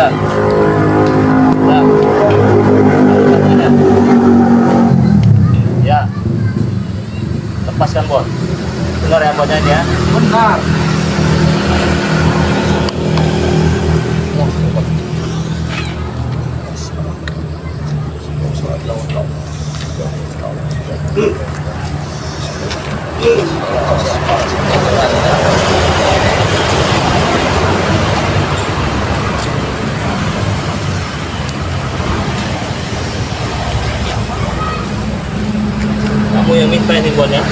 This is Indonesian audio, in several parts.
Bentar. Bentar. Ya. Lepaskan Bon. Benar ya Bonnya ini ya? Benar. Kamu yang minta ini Bon ya?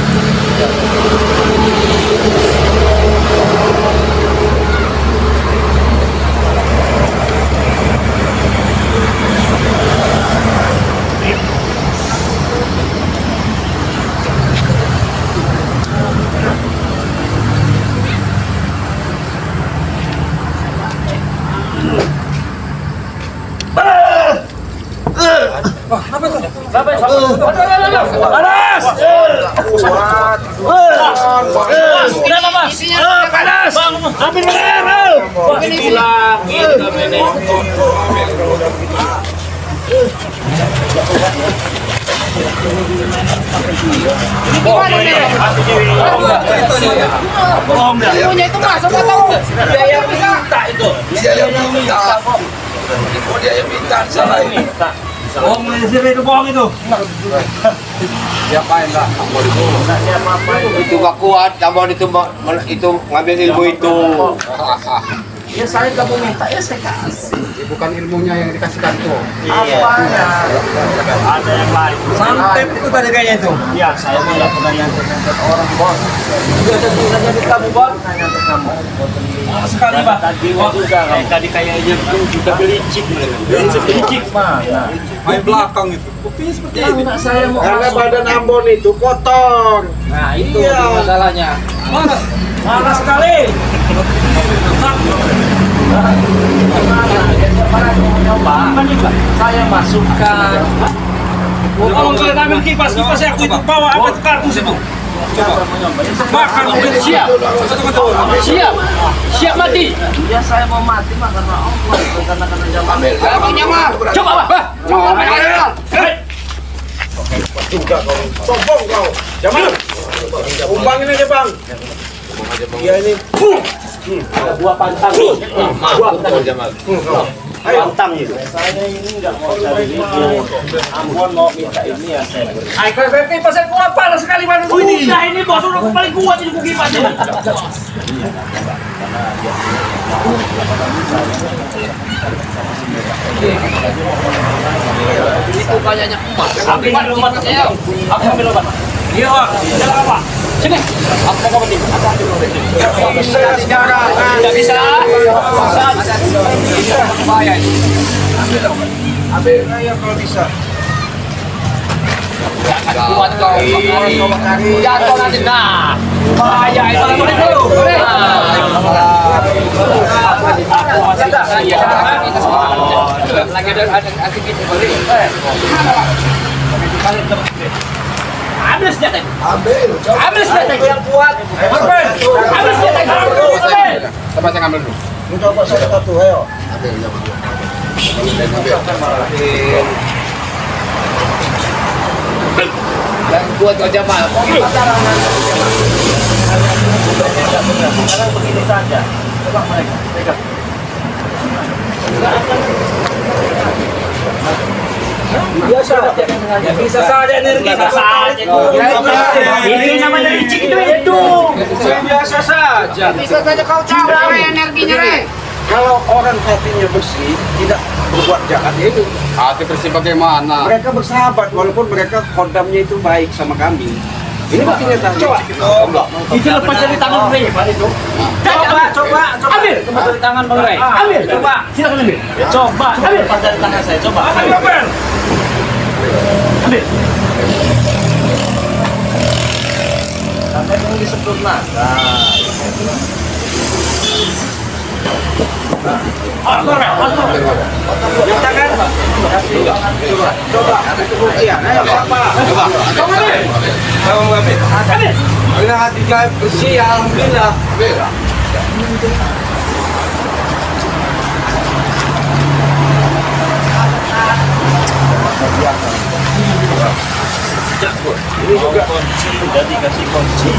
Panas! Kenapa Mas? Panas! Ambil bener! Bilang ini bohong dah. Punya itu Mas, apa tahu? Dia yang minta itu. Dia yang minta kok. Oh dia yang minta salah ini. Bohong itu bohong itu. Siapa yang enggak? Ambon itu. Siapa apa Itu gak kuat. Ambon itu ngambil ilmu itu. Ya saya kamu minta ya saya kasih. Bukan ilmunya yang dikasihkan tuh. Iya. Ada yang lain. Santet itu tadi kayaknya itu. Ya saya tidak pernah nyantet orang Bos. Sudah jadi kamu Bos. Nyantet kamu. Sekali Pak. Tadi juga. Tadi kayaknya juga belicik mereka. Belicik mana? Main belakang itu. Buktinya seperti ini. Enggak saya mau Karena masuk. badan Ambon itu kotor. Nah itu Iya. masalahnya. Mana sekali? Saya masukkan. Kalau kalian ambil kipas yang aku itu bawa apa itu kardus itu? Makan Siap. Siap. Siap mati. Ya saya mau mati mah karena Allah, bukan karena jamaah. Abang nyamar. Coba Pak. Juga kau. Sombong kau. Jamal. Umbangin aja bang. Iya ini. Buah pantang. Buah Jamal. Ayo pantang itu. Saya ini enggak mau cari ribut. Ambon mau minta ini ya saya. Ayo kau kipas yang kuat panas sekali mana ini? Udah ini bos udah paling kuat ini kipasnya. Itu kayaknya emas. Ambil obat saya. Aku ambil obat. Iya Pak. Jangan apa? Sini. Aku mau obat ini. Aku ambil obat ini. Tidak bisa. Bahaya ini. Ambil aja kalau bisa. Kuat kau. Jatuh nanti nah. Bahaya itu. Lagi ada aktivitas balik. Ambil senjata. Ambil. Ambil senjata yang kuat. Ambil senjata. Ambil. Coba saya ngambil dulu. Lu coba saya satu, ayo. Ambil. Dan buat kau Jamal. Sekarang begini saja. Coba mereka. Pegang. Biasa saja. Ya bisa saja energi. Biasa saja. Ini namanya licik itu. Biasa saja. Bisa saja kau campur energinya, Re. Kalau orang hatinya bersih, tidak berbuat jahat itu. Hati bersih bagaimana? Mereka bersahabat walaupun mereka kodamnya itu baik sama kami. Ini buktinya tadi. Coba. Itu lepas dari tangan Ray. Coba. Ambil. Lepas dari tangan Bang Ray. Ambil. Coba. Silakan ambil. Coba. Ambil. Lepas dari tangan saya. Coba. Ambil. Ambil. Sampai dulu disempurnakan. Coba. Itu buktian. Ayo siapa? Kamu ngambil. Karena hati kalian bersih, alhamdulillah. dikasih kunci.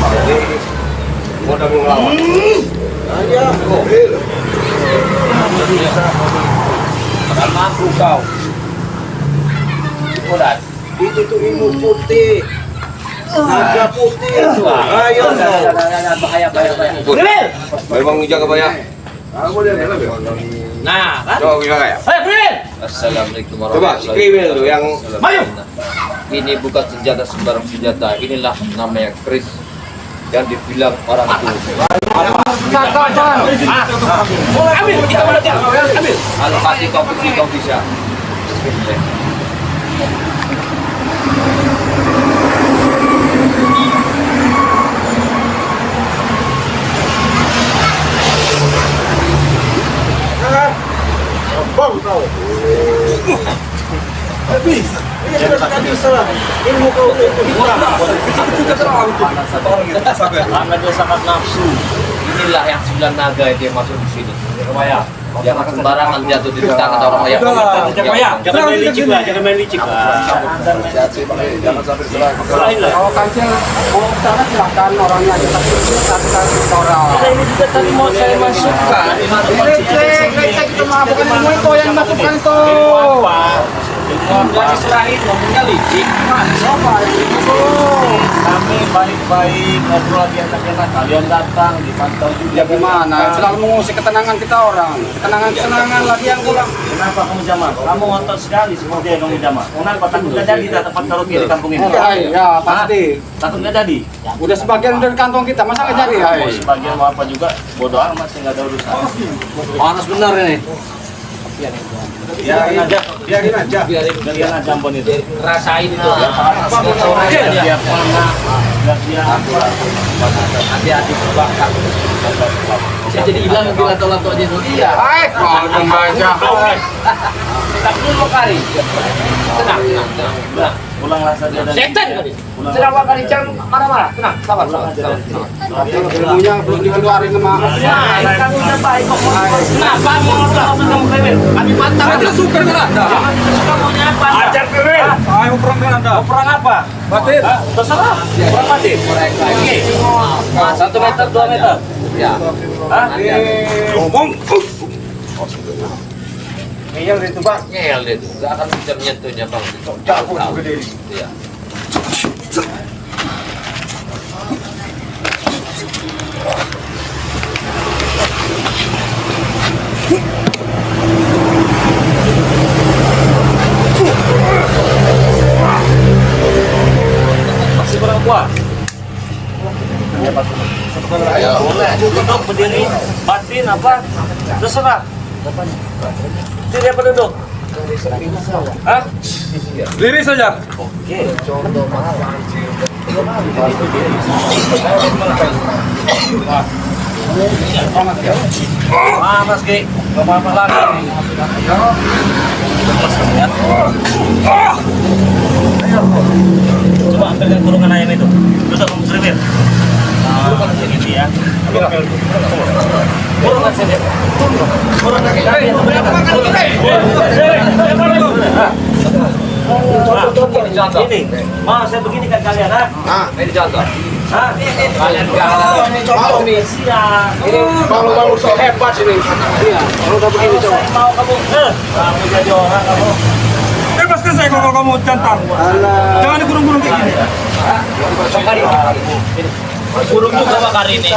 Mudah melawan. Aja, Bakal mampu kau. Udah. itu tuh ilmu putih. Naga putih itu. Ayo. Bahaya. Memang jaga bayar. Nah, kan? Coba bilang ya. Ayo, Kriwil. Assalamualaikum Coba warahmatullahi si Kriwil tuh yang Maju. Ini bukan senjata sembarang senjata. Inilah namanya keris yang dibilang orang itu. Ambil, kita boleh ambil. Kalau pasti kau bisa. Bang kau. Bisa. Ini sudah bisa lah. Ilmu kau itu kurang. Karena dia sangat nafsu. Inilah yang 9 naga itu yang masuk di sini. Jangan sembarangan jatuh di tangan orang lain. Jangan main licik lah, jangan main licik lah. jangan sampai serang. Selain lah. Kalau kancil mau sana silakan orangnya aja tapi satu orang. Ini juga tadi mau saya masukkan. Recek itu mah bukan ilmu itu yang masukkan itu. Nggak diserahin, ngomongnya licik. Siapa itu? Kami baik-baik, ngobrol lagi enak-enak. Kalian datang, dipantau juga. Ya gimana? Selalu mengusik ketenangan kita orang. Ketenangan lagi yang pulang. Kenapa kamu Jamal? Kamu ngotot sekali seperti yang kamu Jamal. Kenapa takut nggak jadi tempat karaoke di kampung ini? Ya pasti. Takut nggak jadi? Udah sebagian dari kantong kita, masa nggak jadi? Mau sebagian mau apa juga, bodoh amat sih nggak ada urusan. Panas benar ini. Biarin aja. Biarin aja Ambon itu. Rasain itu. Dia panas, dia apa? Hati-hati terbakar. Bisa jadi hilang mobil lato-lato aja itu. Iya. Baik, mau membaca. Tak dulu kali. Tenang. Pulanglah saja dari. Setan. Pulang. Kenapa kali jangan marah-marah? Tenang, sabar. Ilmunya belum dikeluarin sama. Kamu udah baik kok. Kenapa mau ngomong Kriwil? Kami mantap aja suka kan Anda. Suka maunya apa? Ajar Kriwil. Ayo perang kan Anda. Mau perang apa? Batin. Terserah. Perang batin. Oke. 1 meter, 2 meter. Ya. Hah? Ngomong. Ngeyel itu Pak. Ngel deh tuh. Gak akan bisa menyentuhnya Bang. Jago juga diri. Iya. Masih kurang kuat. Ayo. Boleh. Duduk berdiri. Batin apa? Terserah. Diri apa duduk? Hah? Diri saja. Oke. Panas Ki. Gak apa-apa lagi. Coba ambilkan kurungan ayam itu. Duduk kamu Kriwil. Nah, segini ya. Kurungan sini. Kurungan ini, mau saya begini kan kalian, ha? Ini contoh. Hah? Kalian gak ada. Ini contoh nih. Siap. Kalau so hebat ini. Iya. Kalau udah begini coba. Saya mau kamu, kamu jadi orang kamu. Bebaskan saya kalau kamu jantan. Jangan dikurung-kurung kayak gini. Burung juga bakar ini.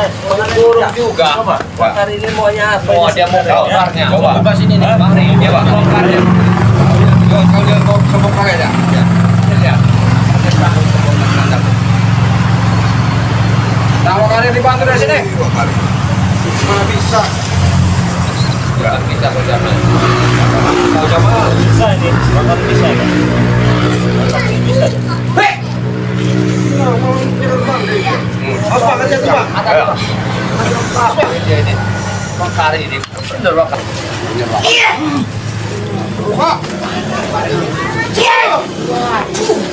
Burung juga. Coba, bakar ini maunya apa? Oh, dia mau bakarnya. Coba bebas ini nih. Mari, dia bakarnya. Kau lihat kau sebut pakai ya. Ya. Nah, kali dibantu dari sini. Mana bisa? Bukan bisa berjalan. Bisa ini, bakar bisa ya. Bakar ini bisa. Mas Pak, kerja tuh Pak. Dia ini bakar ini. Bener bakar.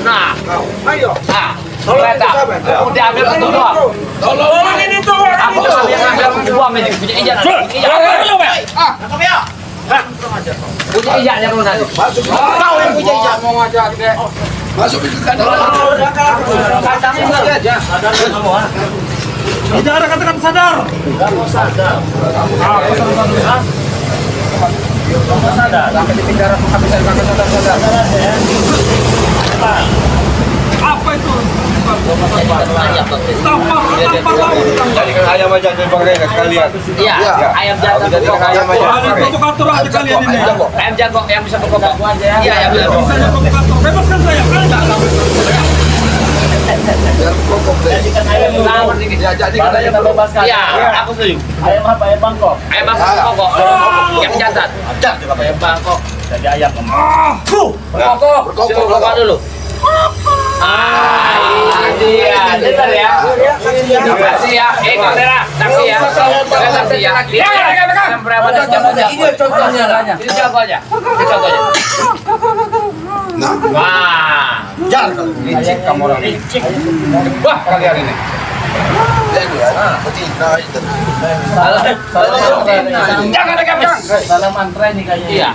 Nah, Ayo. Tolong udah ambil satu doang. Tolong ini tuh. Aku sambil ngambil dua menit punya ijazah. Punya ijaknya lu nanti. Masuk. Kau yang punya ijak mau ngajak deh. Masuk ke kandang. Kandangin lagi aja. Sadar kamu ah. Tidak ada kata-kata sadar. Kamu sadar. Apa sadar? Kamu sadar. Sampai di penjara tuh sampai saya kagak sadar. Sadar ya. Apa itu? Tampar laut. Jadikan ayam aja jadi Bang Rey sekalian. Iya, ayam jantan. Jadikan ayam aja. Ada provokator aja kalian ini. Ayam jago yang bisa berkokok. Iya, ayam jago. Bisa jadi provokator. Bebaskan saya. Biar pokok deh. Jadikan ayam Sama sedikit. Ya jadikan Baru ayam. kita bebaskan. Iya, aku setuju. Ayam apa? Ayam Bangkok. Ayam berkokok. Yang jantan. Ada juga ayam Bangkok. Jadi ayam kamu. Berkokok. Berkokok. Berkokok dulu. Ini dia, dengar ya. Saksi ya, kamera, saksi ya. Saksi ya. Yang berapa Ini contohnya lah. Ini jago aja. Ini jago aja. Nah, Wah. jar kalau Licik kamu orang. Licik. Wah, Kalian ini. betina itu. jangan dekat. Salam antren nih kayaknya. Iya.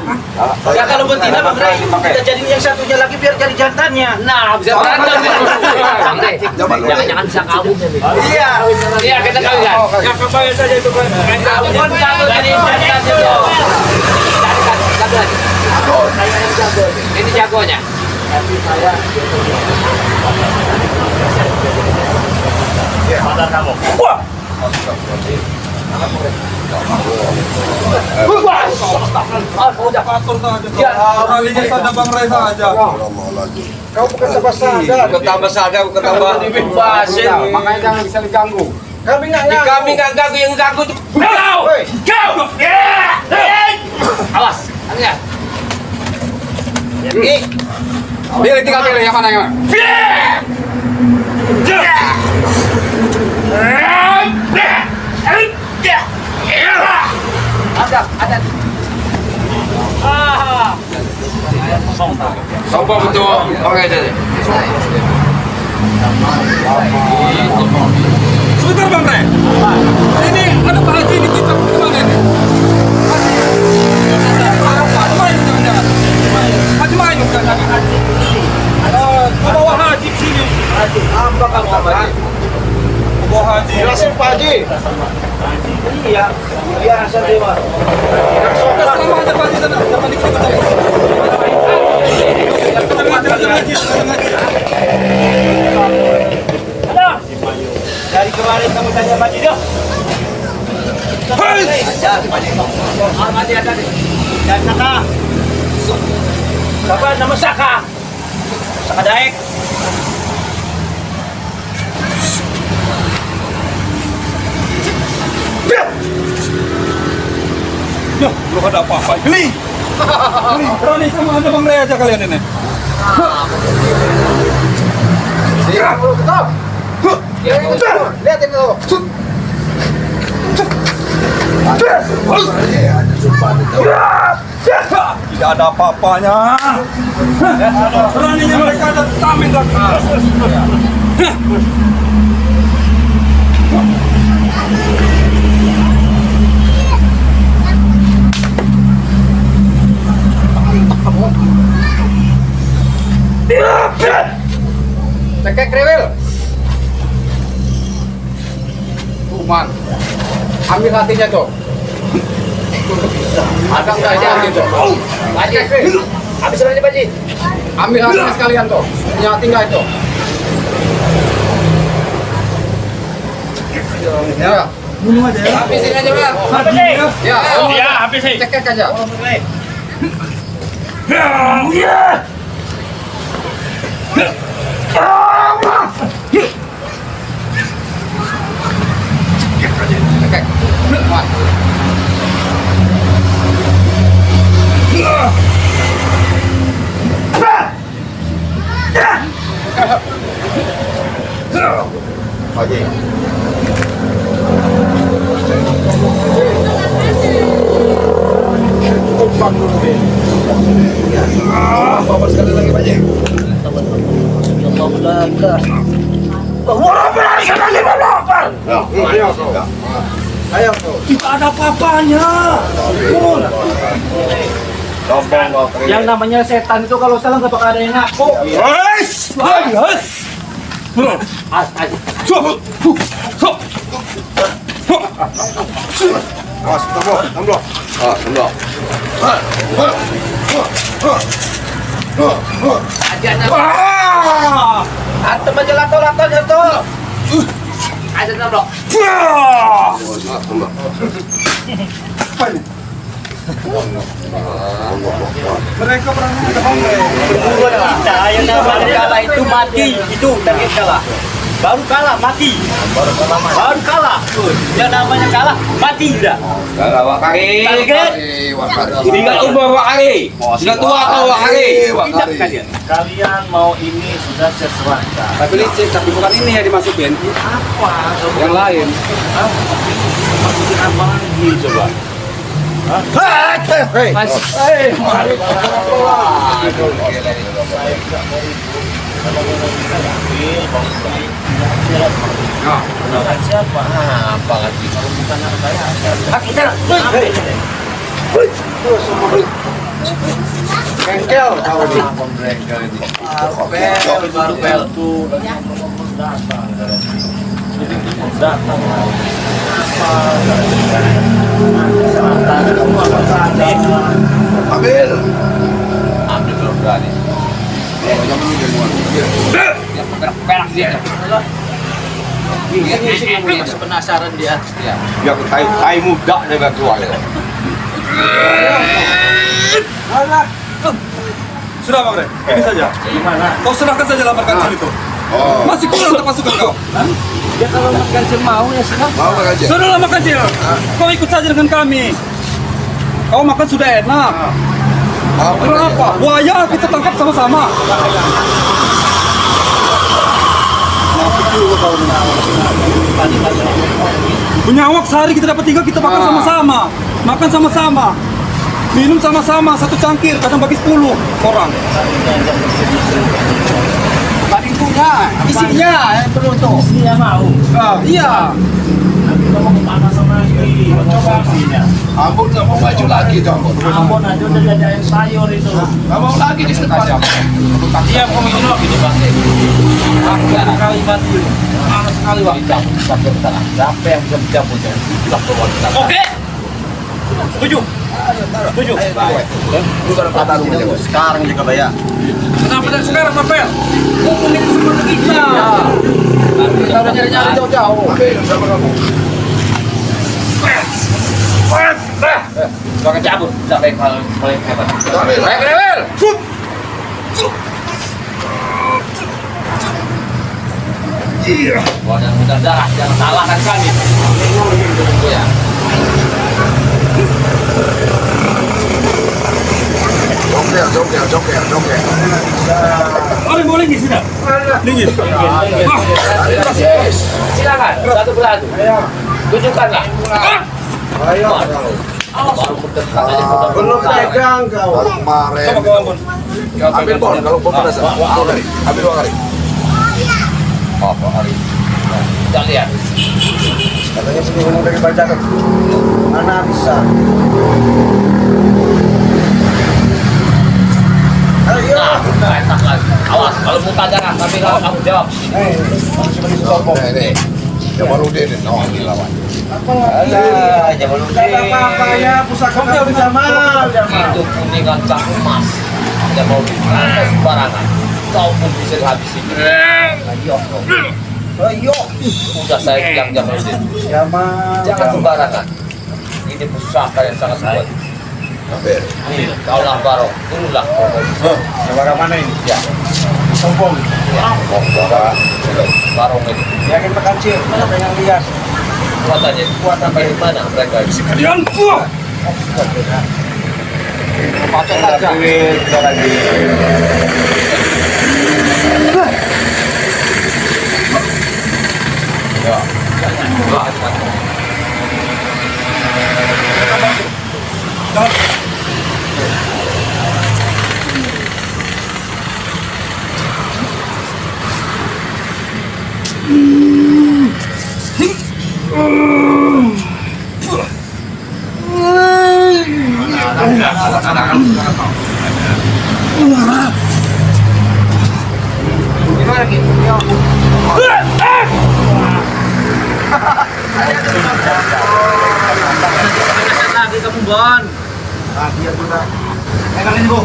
Ya kalau betina Bang Rey, kita jadiin yang satunya lagi biar jadi jantannya. Nah, bisa berantem. Jangan-jangan bisa kabur. Iya. Iya, kita kawinkan. Ya kembali saja itu kan. Kabur satu jadi jantan dulu. Satu lagi. Ini jagonya. Sadar kamu. Wah. Provokator saja. Kalinya sadar Bang Rey saja. Kau bukan tambah sadar. Ketambah sadar, ketambah dibebasin. Makanya jangan bisa diganggu. Kami nggak ganggu, yang ganggu itu. Kau! Kau! Awas, lihat. Pilih tinggal pilih yang mana yang mana. Ada. Sombong betul. Oke jadi. Sebentar Bang Rey. Ini ada Pak Haji di kita gimana ini? Haji main jangan-jangan. Haji main jangan-jangan. Bawa Haji ke sini. Apa kamu Haji? Bawa Haji. Jelasin Pak Haji. Iya. Biasa dewa. Selama ada Pak Haji sana. Jangan dikit-dikit. Dari kemarin kamu tanya Haji dong. Mati ada nih. Dan Saka. Siapa nama Saka? Saka Daek. Duh, belum ada apa-apa. Geli. Berani sama ada Bang Rey aja kalian ini. Lihat itu. Tidak ada apa-apanya. Beraninya mereka ada tameng dan Cekek kriwil. Kuman. Ambil hatinya tuh. Ada nggak aja gitu. Haji. Habis berani Pak Haji. Ambil hatinya sekalian tuh. Punya hati nggak itu? Ya. bunuh aja ya. Habisin aja Bang. Habisin. Ya. Ya, habisin. Cekek aja. Cekek. Kuman. Haji. Tumpang dulu deh. Bapak sekali lagi Pak Haji. Ayo tuh. Tidak ada apa-apanya. Turun. Sombong kau. Yang namanya setan itu kalau salah nggak bakal ada yang ngaku. Guys. Awas, tambah. Antum aja lato-lato jatuh. Aja nabrak. Mereka berani depan. Kita yang namanya kalah itu mati, itu target kalah. Baru kalah mati. Baru kalah. Yang namanya kalah mati udah. Target. Tinggal ubah wakari. Tinggal tua kau wakari. Tidak kalian. Kalian mau ini sudah sesuai. Tapi licin, tapi bukan ini yang dimasukin. Apa? Yang lain. Masukin apa lagi coba? Siapa? Apa lagi? Kalau bukan anak saya. Kita. Bengkel kau ini. Baru bel tuh. Datang. Ambil. Ambil belum berani. Perak dia. Masih penasaran dia. Ya tai muda dia keluar. Sudah Bang Ren, ini saja. Gimana? Kau serahkan saja lamar kancil itu. Masih kurang untuk pasukan kau. Ya kalau makan mau ya senang. Mau aja. Sudah lamar kancil. Kau ikut saja dengan kami. Kau makan sudah enak. Kenapa? Buaya kita tangkap sama-sama. Punya awak sehari kita dapat 3, kita makan sama-sama. Makan sama-sama. Minum sama-sama, 1 cangkir, kadang bagi 10 orang. Tadi punya, isinya yang beruntung. Dia mau. Iya. Kita mau panas sama lagi. Coba isinya. Ambon nggak mau maju lagi tuh Ambon. Ambon aja udah jadiin sayur itu. Nggak mau lagi di depan. Iya, kau minum gitu Bang. Kali mati. Panas sekali Bang. Sampai ke sana. Siapa yang bisa mencampurnya? Kita keluar ke sana. Oke. Setuju. Setuju. Lu baru kata lu sekarang juga bayar. Kenapa dari sekarang, Papel? Ini kesempatan kita. Kita udah nyari-nyari jauh-jauh. Ambil sama kamu. Pakai cabut sampai paling hebat. Ambil. Baik, Rewel. Wah, dan mudah darah, jangan salahkan kami. Ya. Joker. Boleh di sini. Linggis. Silakan, satu persatu. Tunjukkanlah. Ayo. Baru berdekat aja sudah Belum pegang kau. Kemarin. Coba kau Ambon. Ambil bon kalau bon pada saat. Ambil dua kali. Apa hari? kita lihat. Katanya sini ngomong dari baca kan. Mana bisa? Ayo. Nah, enak lagi. Awas, kalau muka darah, tapi kalau kamu jawab. Masih beli sombong. Nih. Jamaludin, ini lawan. Alah, Jamaludin. Apa-apa ya, pusaka kau Jamal. Itu kuningan cak emas. Tidak mau dipakai sembarangan. Kau pun bisa dihabisi. Ayo. Udah saya bilang Jamaludin. Jamal. Jangan sembarangan. Ini pusaka yang sangat kuat. Ini, kaulah barong. Turunlah. Barang mana ini? Ya, Sombong. ya. Barong ini. Yakin kecil, ada yang lihat. Kuatannya kuat sampai di mana mereka ini? Kalian buah. Pakai aja. Kita lagi. Ya. lagi. Lagi kamu Bon. Kalian itu.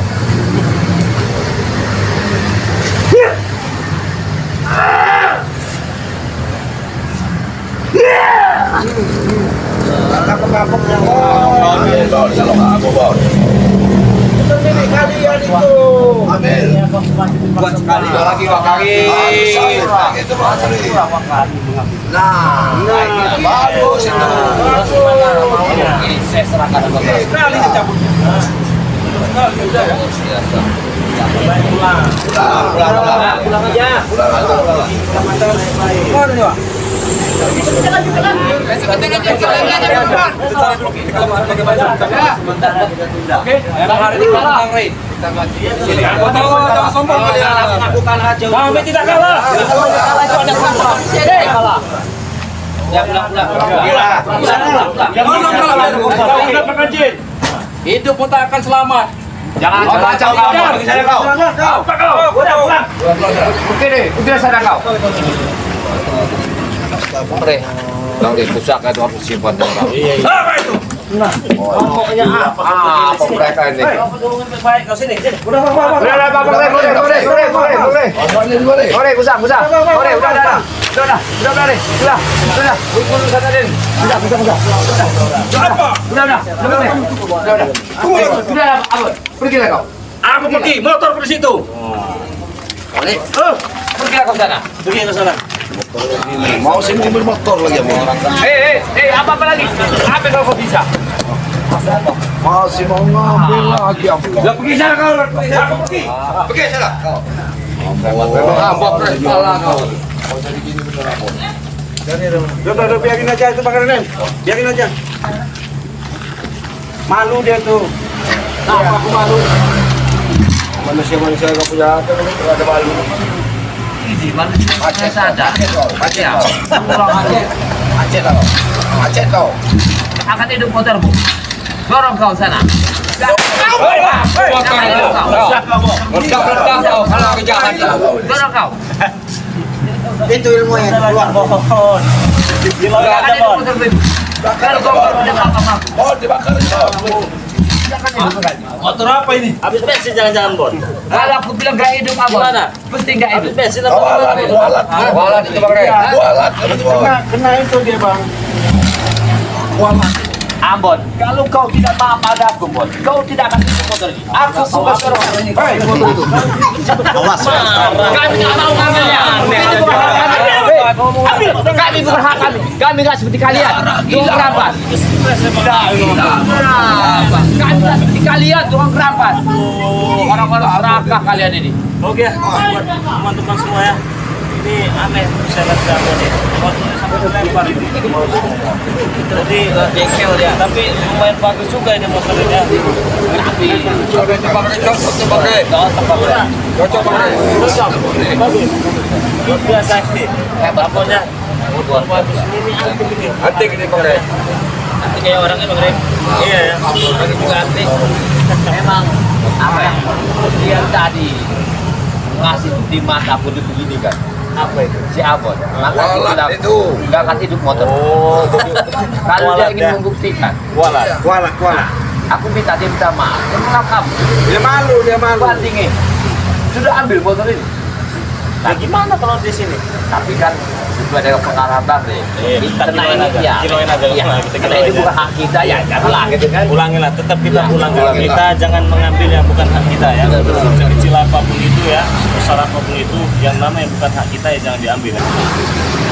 Buat sekali. Lagi dua kali. Nah, bagus itu. Saya serahkan ke Sekali dicabut. Pulang aja. Mana nih, Pak? Oke, emang hari ini kalah, Ray. Jangan sombong kalian. Lakukan aja. Kami tidak kalah. Kalah itu ada kontrol. Kalah. Ya pulang. Jangan kalah. Hidup pun tak akan selamat. Jangan Oke deh, udah sana kau. Oke, nanti pusaka itu harus simpan dengan kau. Apa itu? Pokoknya Apa mereka ini? Baik, kau sini. Boleh, pusat. Boleh, udah. Udah, pergilah kau. Aku pergi, motor ke situ. Pergilah kau sana. Pergi ke sana. Mau sih mobil motor lagi ya, Bang. Apa lagi? Apa kau bisa? Masih mau ngambil lagi apa? Ya pergi sana kau. Pergi. Pergi sana. Memang ambok kepala kau. Udah, biarin aja itu Bang Raden. Biarin aja. Malu dia tuh. Aku malu. Manusia gak punya apa ini, ada malu. Ini manusia saja. Macet kau. Akan hidup motormu. Dorong kau sana. Dorong kau. Itu ilmunya keluar. Akan hidup motormu. Kalau kau tidak apa-apa. Oh, dibakar itu. Motor apa ini? Habis bensin jangan-jangan, Bon. Kalau aku bilang gak hidup apa? Gimana? Pasti gak hidup. Bensin apa? Walat itu Bang Raden. Walat. Kena itu dia bang. Ambon, kalau kau tidak maaf pada aku, Bon, kau tidak akan hidup motor ini. Aku bukan seorang ini. Awas. Kami tidak mau ngambilnya. Kami bukan hak kami. Kami nggak seperti kalian. Tukang rampas. Kami nggak seperti kalian, tukang rampas. Orang-orang serakah kalian ini. Oke, buat teman-teman semua ya. Ini aneh saya lihat sama nih. Motornya sampai dilempar ini. Jadi jengkel ya. Tapi lumayan bagus juga ini motornya. Tapi Cocok. Bagus. Biasa sih. Lampunya bagus. Ini antik ini. Antik ini Bang Raden. Antik kayak orangnya Bang Rem. Iya ya. Bagi juga antik. memang apa ya? Dia tadi ngasih di mata pun begini kan. Apa itu? Si Abon. Maka Walat dia itu. nggak kasih hidup motor. Oh, Kalau dia walat ingin ya. membuktikan, Walat. aku minta dia minta maaf. Dia mengakam. Dia malu. Bandingin. Sudah ambil motor ini. Nah, gimana kalau di sini? Tapi kan sesuai dengan pengarahan Bang Re. Kita Kena kiloin ini aja. ya. Kiloin aja. Iya. Kita Karena kiloin itu aja. bukan hak kita ya. Janganlah gitu kan. Ulangilah, tetap kita Iya, ulangi. ulangilah. Kita jangan mengambil yang bukan hak kita ya. Sekecil apapun itu ya, besar apapun itu, yang mana yang bukan hak kita ya jangan diambil.